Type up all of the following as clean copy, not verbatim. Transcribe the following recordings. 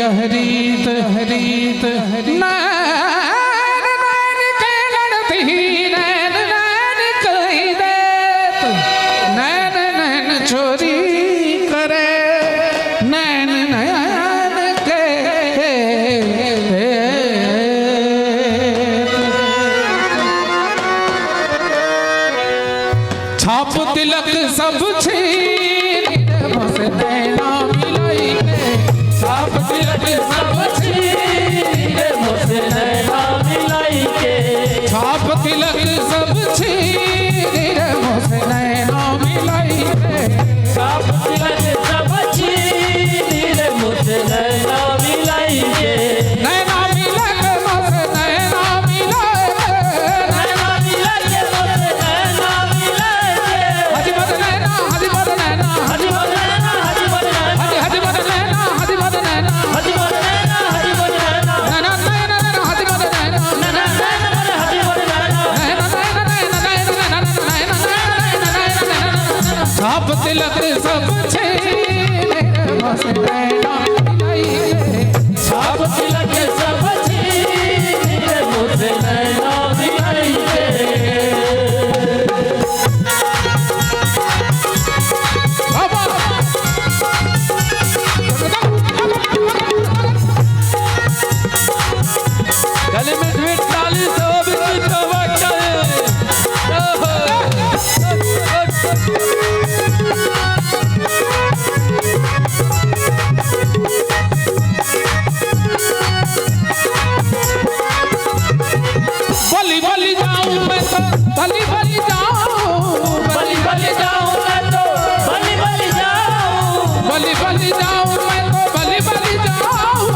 यह रीत हरीत हरी नैन नैन के लड़ती नैन नैन कही दे नैन नैन चोरी करे नैन नैन के छाप तिलक सब छीन मुझसे नैना मिलाई के छाप तिलक सब छीन मुझसे नैना मिलाई के छाप तिलक सब छीन मुझसे नैना मिलाई के छाप तिलक सब छीन मुझसे नैना मिलाई के नैना मिला के मुझसे नैना मिलाई नैना मिला के मुझसे नैना मिलाई के हजी मत नैना हजी मत नैना हजी बोल नैना हजी बोल नैना हजी मत नैना हजी मत नैना हजी बोल नैना हजी बोल नैना नैना नैना नैना हजी मत नैना नैना नैना बोले हजी बोल नैना नैना नैना नैना नैना नैना नैना नैना छाप तिलक सब छीन मुझसे नैना मिलाई के छाप तिलक सब छीन मुझसे नैना मिलाई के बाबा गले में ढेर ताली सब चवक्का बलि बलि जाऊं मैं तो बलि बलि जाऊं बलि बलि जाऊं मैं तो बलि बलि जाऊं बलि बलि जाऊं मैं तो बलि बलि जाऊं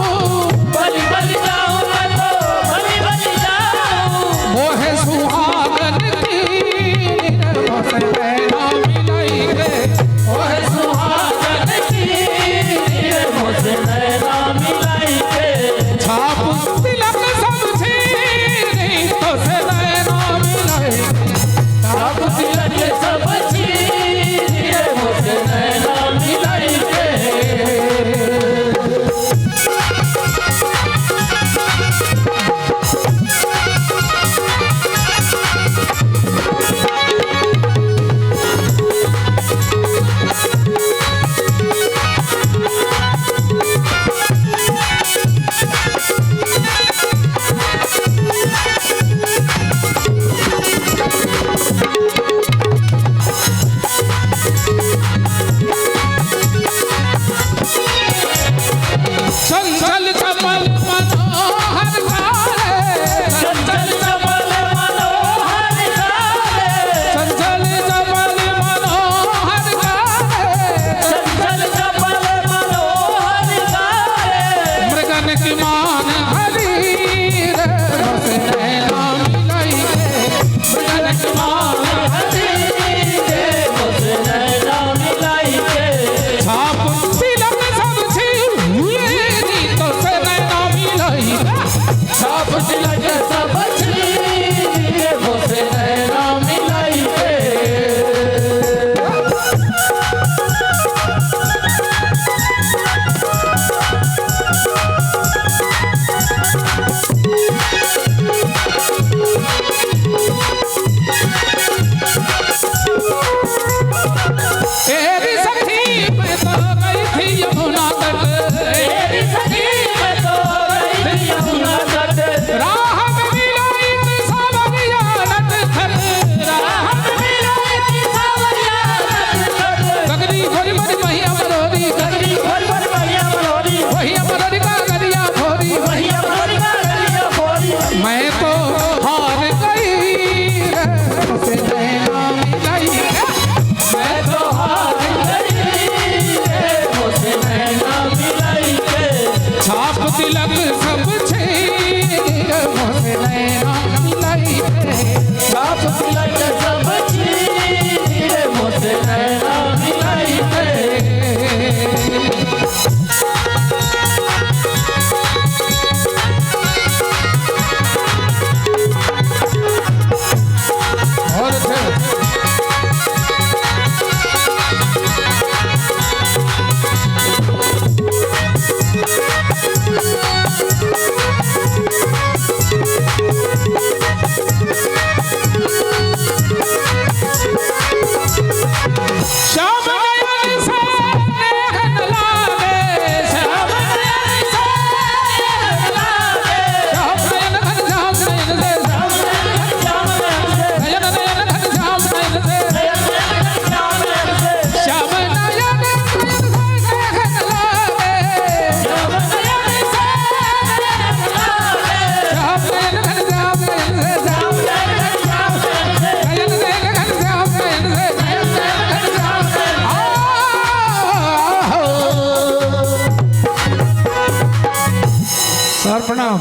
बलि बलि जाऊं मैं तो बलि बलि जाऊं मोहे सुहागन की मुझसे नैना मिलाई के ओहे सुहागन की मुझसे नैना मिलाई के छाप तिलक सब छीन मुझसे नैना मिलाई छाप तिलक सब छीन मुझसे नैना मिलाई के चंचल चपल मनोहर काले चंचल चपल मनोहर काले चंचल चपल मनोहर काले चंचल चपल मनोहर काले मृगन की मान हरी रे मुझसे नैना मिलाई के मृगन की मान हरी के मुझसे नैना मिलाई के छाप तिलक सब छीन तो प्रणाम